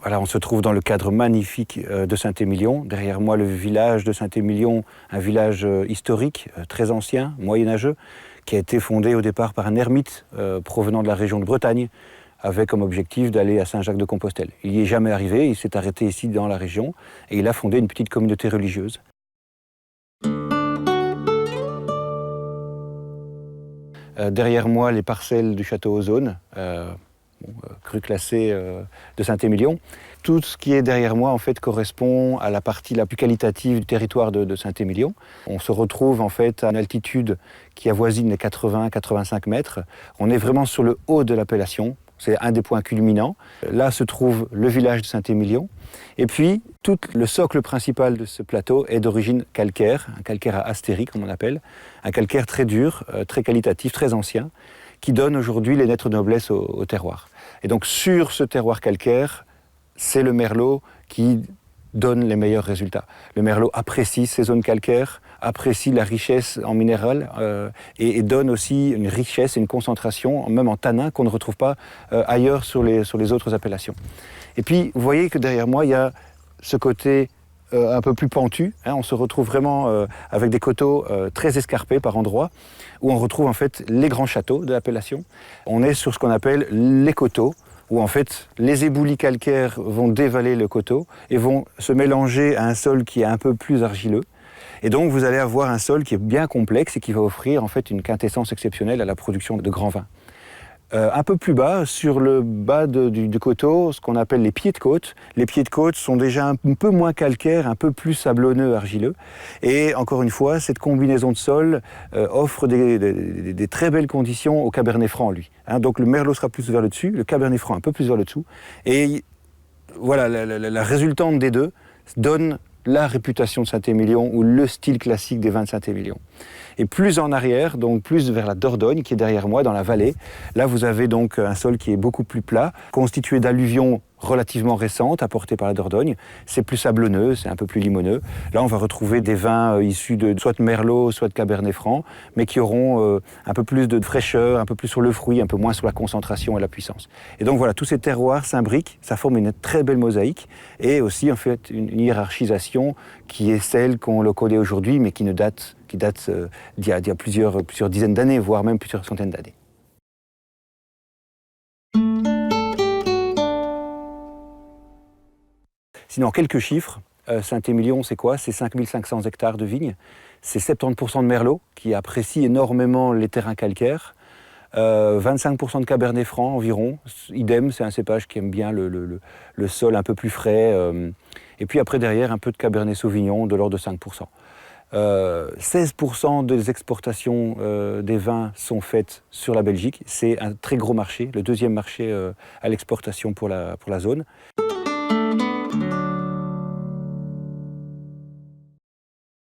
Voilà, on se trouve dans le cadre magnifique de Saint-Émilion. Derrière moi, le village de Saint-Émilion, un village historique, très ancien, moyenâgeux, qui a été fondé au départ par un ermite provenant de la région de Bretagne, avec comme objectif d'aller à Saint-Jacques-de-Compostelle. Il n'y est jamais arrivé, il s'est arrêté ici dans la région et il a fondé une petite communauté religieuse. Derrière moi, les parcelles du château Ozone, cru classé de Saint-Émilion. Tout ce qui est derrière moi, en fait, correspond à la partie la plus qualitative du territoire de Saint-Émilion. On se retrouve, en fait, à une altitude qui avoisine les 80-85 mètres. On est vraiment sur le haut de l'appellation. C'est un des points culminants. Là se trouve le village de Saint-Émilion. Et puis, tout le socle principal de ce plateau est d'origine calcaire, un calcaire à astérie, comme on appelle, un calcaire très dur, très qualitatif, très ancien, qui donne aujourd'hui les lettres de noblesse au terroir. Et donc, sur ce terroir calcaire, c'est le merlot qui donne les meilleurs résultats. Le merlot apprécie ces zones calcaires, apprécie la richesse en minéral et donne aussi une richesse et une concentration, même en tanin, qu'on ne retrouve pas ailleurs sur les autres appellations. Et puis, vous voyez que derrière moi, il y a ce côté un peu plus pentu. Hein, on se retrouve vraiment avec des coteaux très escarpés par endroits, où on retrouve en fait les grands châteaux de l'appellation. On est sur ce qu'on appelle les coteaux, où en fait les éboulis calcaires vont dévaler le coteau et vont se mélanger à un sol qui est un peu plus argileux. Et donc vous allez avoir un sol qui est bien complexe et qui va offrir en fait une quintessence exceptionnelle à la production de grands vins. Un peu plus bas, sur le bas du coteau, ce qu'on appelle les pieds de côte. Les pieds de côte sont déjà un peu moins calcaires, un peu plus sablonneux, argileux. Et encore une fois, cette combinaison de sol offre des très belles conditions au Cabernet Franc, lui. Hein, donc le Merlot sera plus vers le dessus, le Cabernet Franc un peu plus vers le dessous. Et voilà, la résultante des deux donne la réputation de Saint-Émilion ou le style classique des vins de Saint-Émilion. Et plus en arrière, donc plus vers la Dordogne, qui est derrière moi, dans la vallée, là vous avez donc un sol qui est beaucoup plus plat, constitué d'alluvions relativement récentes apportées par la Dordogne. C'est plus sablonneux, c'est un peu plus limoneux. Là on va retrouver des vins issus de soit de Merlot, soit de Cabernet Franc, mais qui auront un peu plus de fraîcheur, un peu plus sur le fruit, un peu moins sur la concentration et la puissance. Et donc voilà, tous ces terroirs s'imbriquent, ça forme une très belle mosaïque, et aussi en fait une hiérarchisation qui est celle qu'on le connaît aujourd'hui, mais qui date d'il y a plusieurs dizaines d'années, voire même plusieurs centaines d'années. Sinon, quelques chiffres. Saint-Émilion, c'est quoi? C'est 5500 hectares de vignes. C'est 70% de merlot, qui apprécie énormément les terrains calcaires. 25% de Cabernet Franc environ. Idem, c'est un cépage qui aime bien le sol un peu plus frais. Et puis après, derrière, un peu de Cabernet Sauvignon, de l'ordre de 5%. 16% des exportations des vins sont faites sur la Belgique. C'est un très gros marché, le deuxième marché à l'exportation pour la zone.